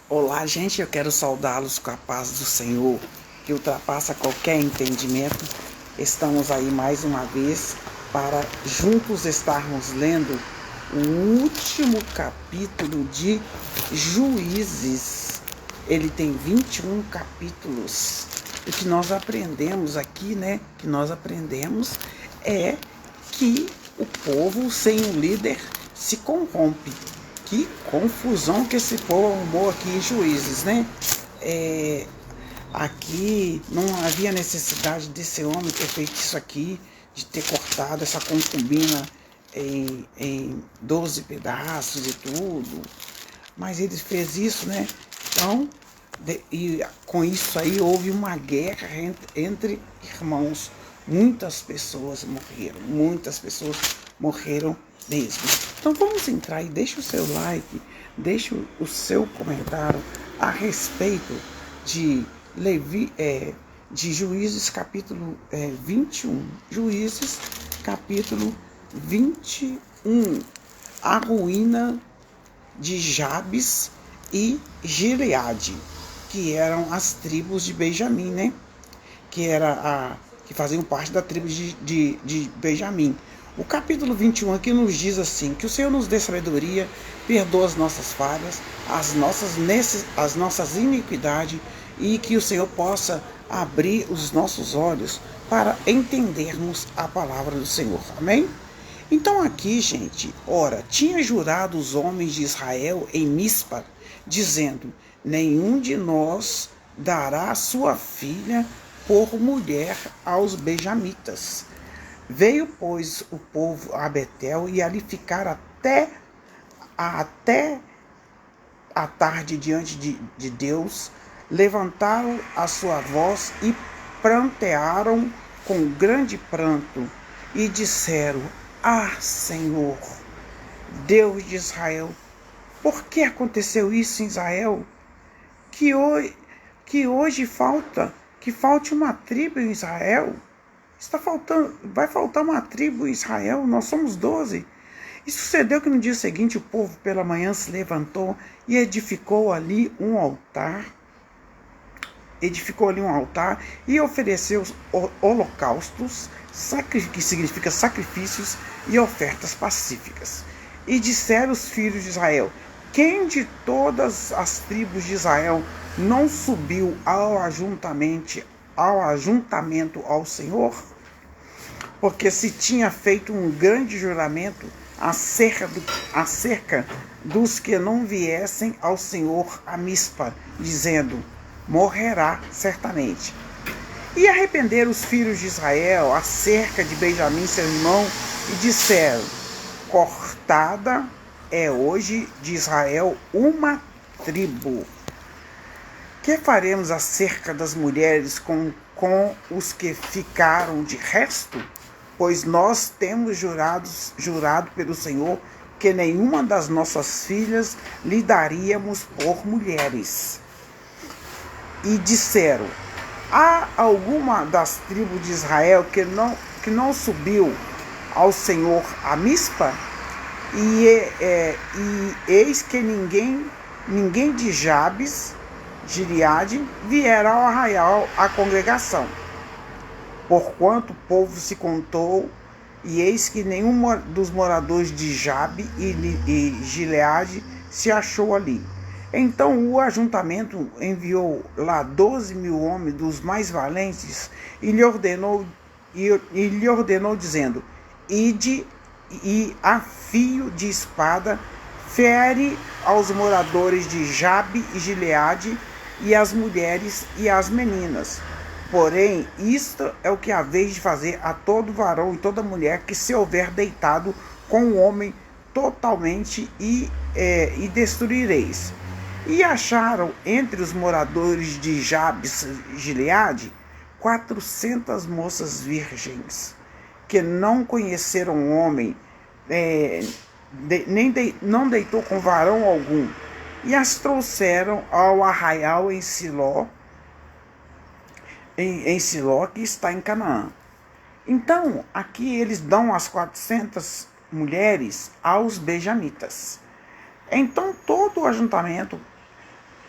Olá, gente, eu quero saudá-los com a paz do Senhor, que ultrapassa qualquer entendimento. Estamos aí mais uma vez para juntos estarmos lendo o último capítulo de Juízes. Ele tem 21 capítulos. O que nós aprendemos aqui, que nós aprendemos é que o povo sem um líder se corrompe. Que confusão que esse povo arrumou aqui em Juízes, Aqui não havia necessidade desse homem ter feito isso aqui, de ter cortado essa concubina em 12 pedaços e tudo. Mas ele fez isso, Então, e com isso aí houve uma guerra entre irmãos. Muitas pessoas morreram mesmo. Então vamos entrar e deixa o seu like, deixa o seu comentário a respeito de Juízes capítulo 21. Juízes capítulo 21. A ruína de Jabes e Gileade, que eram as tribos de Benjamim, que faziam parte da tribo de Benjamim. O capítulo 21 aqui nos diz assim: que o Senhor nos dê sabedoria, perdoa as nossas falhas, as nossas iniquidades, e que o Senhor possa abrir os nossos olhos para entendermos a palavra do Senhor. Amém? Então aqui, gente, ora, tinha jurado os homens de Israel em Mispa, dizendo: nenhum de nós dará sua filha por mulher aos benjamitas. Veio, pois, o povo a Betel e ali ficaram até a tarde diante de Deus. Levantaram a sua voz e prantearam com grande pranto e disseram: Ah, Senhor, Deus de Israel, por que aconteceu isso em Israel? Que hoje falte uma tribo em Israel. Vai faltar uma tribo em Israel, nós somos 12. E sucedeu que no dia seguinte o povo pela manhã se levantou e edificou ali um altar. E ofereceu holocaustos, que significa sacrifícios, e ofertas pacíficas. E disseram os filhos de Israel: quem de todas as tribos de Israel não subiu ao ajuntamento ao Senhor? Porque se tinha feito um grande juramento acerca dos que não viessem ao Senhor a Mispa, dizendo: morrerá certamente. E arrependeram os filhos de Israel acerca de Benjamim, seu irmão, e disseram: cortada é hoje de Israel uma tribo. Que faremos acerca das mulheres com os que ficaram de resto? Pois nós temos jurado pelo Senhor que nenhuma das nossas filhas lhe daríamos por mulheres. E disseram: há alguma das tribos de Israel que não subiu ao Senhor a Mispa? E eis que ninguém de Jabes, Gileade, viera ao arraial à congregação. Porquanto o povo se contou, e eis que nenhum dos moradores de Jabe e Gileade se achou ali. Então o ajuntamento enviou lá 12.000 homens dos mais valentes e lhe ordenou dizendo: ide e a fio de espada fere aos moradores de Jabe e Gileade, e as mulheres e as meninas. Porém, isto é o que haveis de fazer a todo varão e toda mulher que se houver deitado com o homem totalmente, e destruireis. E acharam entre os moradores de Jabes e Gileade 400 moças virgens, que não conheceram homem, não deitou com varão algum, e as trouxeram ao arraial em Siló, que está em Canaã. Então, aqui eles dão as 400 mulheres aos benjamitas. Então, todo o ajuntamento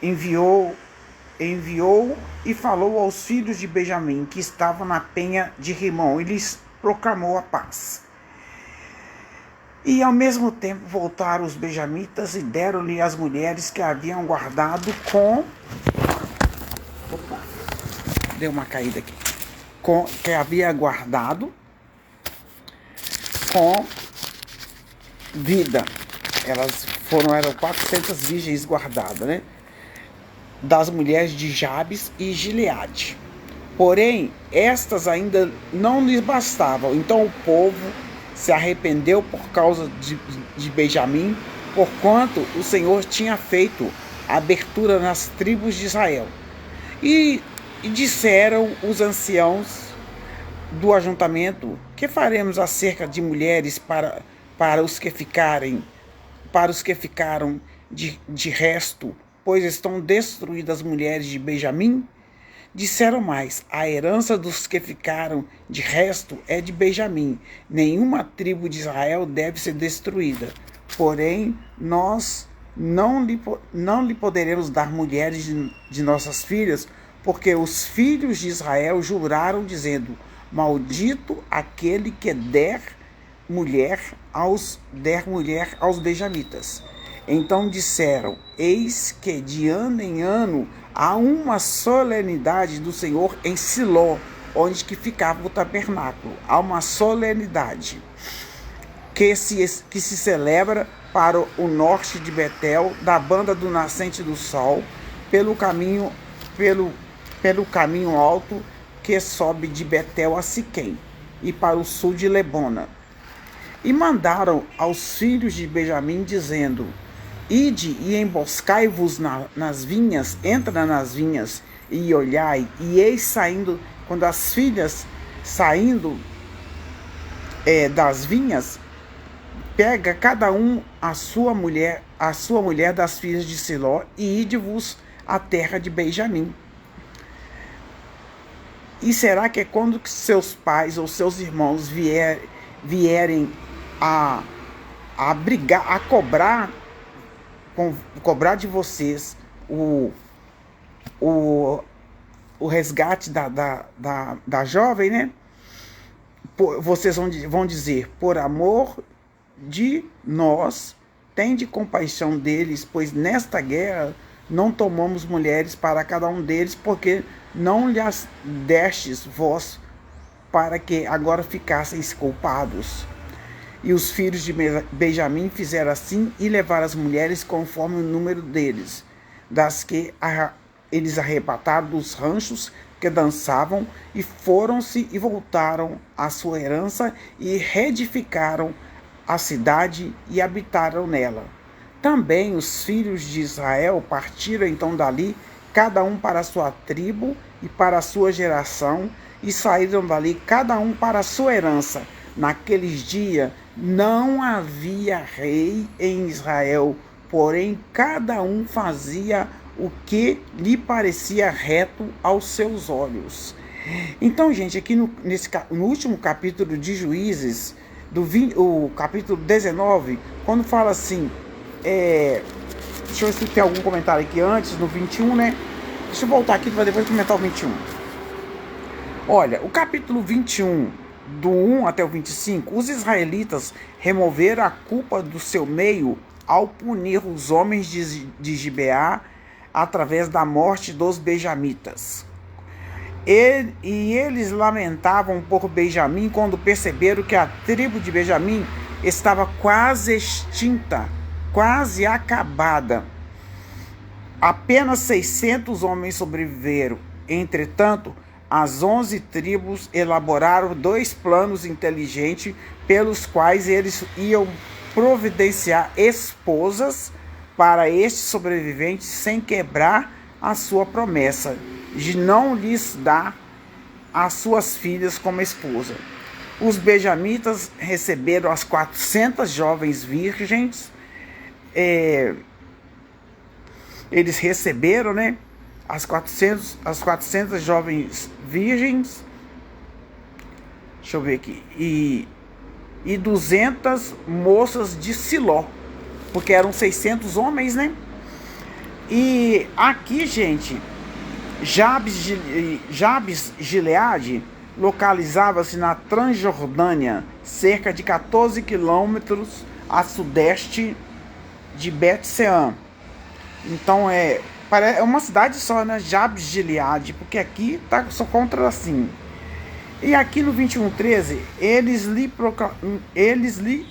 enviou e falou aos filhos de Benjamim, que estavam na penha de Rimon, e lhes proclamou a paz. E ao mesmo tempo voltaram os benjamitas e deram-lhe as mulheres que haviam guardado deu uma caída aqui. Que havia guardado com vida. Eram 400 virgens guardadas, né? Das mulheres de Jabes e Gileade. Porém, estas ainda não lhes bastavam. Então o povo se arrependeu por causa de Benjamim, porquanto o Senhor tinha feito abertura nas tribos de Israel. E disseram os anciãos do ajuntamento: que faremos acerca de mulheres para os que ficaram de resto, pois estão destruídas as mulheres de Benjamim? Disseram mais: a herança dos que ficaram de resto é de Benjamim. Nenhuma tribo de Israel deve ser destruída. Porém, nós não lhe poderemos dar mulheres de nossas filhas, porque os filhos de Israel juraram, dizendo: maldito aquele que der mulher aos benjamitas. Então disseram: eis que de ano em ano há uma solenidade do Senhor em Siló, onde que ficava o tabernáculo. Há uma solenidade que se celebra para o norte de Betel, da banda do nascente do sol, pelo caminho alto que sobe de Betel a Siquém, e para o sul de Lebona. E mandaram aos filhos de Benjamim, dizendo: ide e emboscai-vos nas vinhas, entra nas vinhas e olhai. E eis saindo, quando as filhas saindo das vinhas, pega cada um a sua mulher das filhas de Siló, e ide-vos à terra de Benjamim. E será que quando seus pais ou seus irmãos vierem a brigar, a cobrar de vocês o resgate da jovem, né? Vocês vão dizer: por amor de nós, tende compaixão deles, pois nesta guerra não tomamos mulheres para cada um deles, porque não lhes destes vós, para que agora ficassem culpados. E os filhos de Benjamim fizeram assim, e levaram as mulheres conforme o número deles, das que eles arrebataram dos ranchos que dançavam, e foram-se e voltaram à sua herança, e reedificaram a cidade e habitaram nela. Também os filhos de Israel partiram então dali, cada um para a sua tribo e para a sua geração, e saíram dali cada um para a sua herança. Naqueles dias não havia rei em Israel, porém cada um fazia o que lhe parecia reto aos seus olhos. Então, gente, aqui no último capítulo de Juízes, o capítulo 19, quando fala assim, deixa eu ver se tem algum comentário aqui antes, no 21, né? Deixa eu voltar aqui para depois comentar o 21. Olha, o capítulo 21, do 1 até o 25, os israelitas removeram a culpa do seu meio ao punir os homens de Gibeá através da morte dos benjamitas. E eles lamentavam por Benjamim quando perceberam que a tribo de Benjamim estava quase extinta, quase acabada. Apenas 600 homens sobreviveram. Entretanto, as 11 tribos elaboraram 2 planos inteligentes pelos quais eles iam providenciar esposas para estes sobreviventes sem quebrar a sua promessa de não lhes dar as suas filhas como esposa. Os benjamitas receberam as 400 jovens virgens, eles receberam, né, as 400 jovens virgens, deixa eu ver aqui, e 200 moças de Siló, porque eram 600 homens, né? E aqui, gente, Jabes Gileade localizava-se na Transjordânia, cerca de 14 quilômetros a sudeste de Bet-Sean. Então é uma cidade só, né? Jabes Gileade, porque aqui tá só contra assim. E aqui no 21:13, eles lhe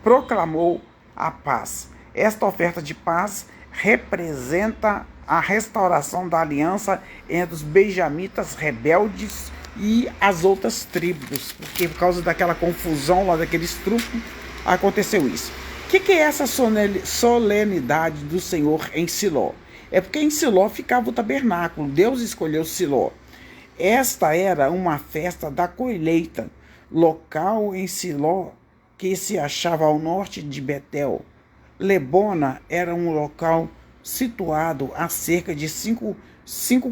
proclamou a paz. Esta oferta de paz representa a restauração da aliança entre os benjamitas rebeldes e as outras tribos, porque por causa daquela confusão lá, daqueles truques, aconteceu isso. O que é essa solenidade do Senhor em Siló? É porque em Siló ficava o tabernáculo, Deus escolheu Siló. Esta era uma festa da colheita, local em Siló que se achava ao norte de Betel. Lebona era um local situado a cerca de 5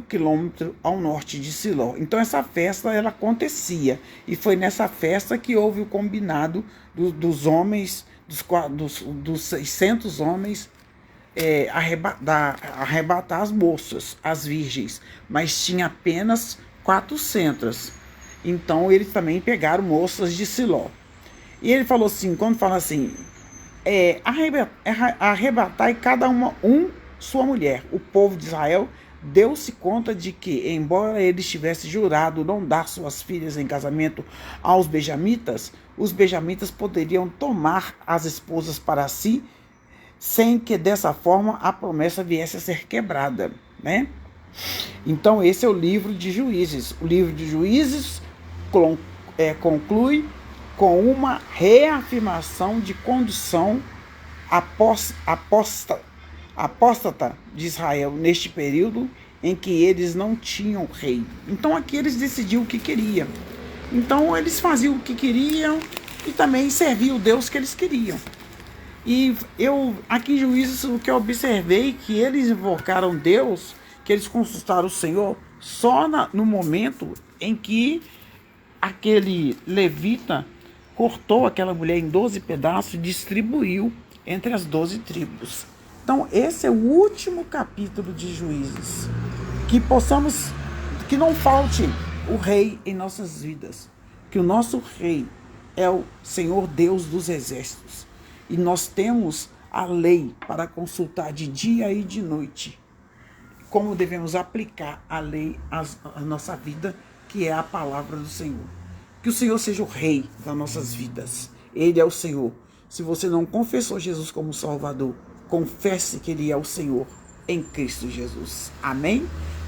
quilômetros ao norte de Siló. Então essa festa ela acontecia, e foi nessa festa que houve o combinado dos homens, dos 600 homens, arrebatar as moças, as virgens, mas tinha apenas 400. Então eles também pegaram moças de Siló. E ele falou assim, quando fala assim, arrebatai cada uma sua mulher. O povo de Israel deu-se conta de que, embora eles tivessem jurado não dar suas filhas em casamento aos benjamitas, os benjamitas poderiam tomar as esposas para si, sem que dessa forma a promessa viesse a ser quebrada, né? Então esse é o livro de Juízes. O livro de Juízes conclui com uma reafirmação de condução apóstata de Israel neste período em que eles não tinham rei. Então aqui eles decidiam o que queriam. Então eles faziam o que queriam e também serviam o Deus que eles queriam. E eu, aqui em Juízes, o que eu observei, que eles invocaram Deus, que eles consultaram o Senhor, só no momento em que aquele levita cortou aquela mulher em 12 pedaços e distribuiu entre as 12 tribos. Então esse é o último capítulo de Juízes. Que não falte o rei em nossas vidas. Que o nosso rei é o Senhor Deus dos exércitos. E nós temos a lei para consultar de dia e de noite. Como devemos aplicar a lei à nossa vida, que é a palavra do Senhor. Que o Senhor seja o rei das nossas vidas. Ele é o Senhor. Se você não confessou Jesus como Salvador, confesse que Ele é o Senhor em Cristo Jesus. Amém?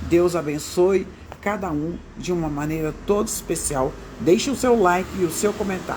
Deus abençoe cada um de uma maneira toda especial. Deixe o seu like e o seu comentário.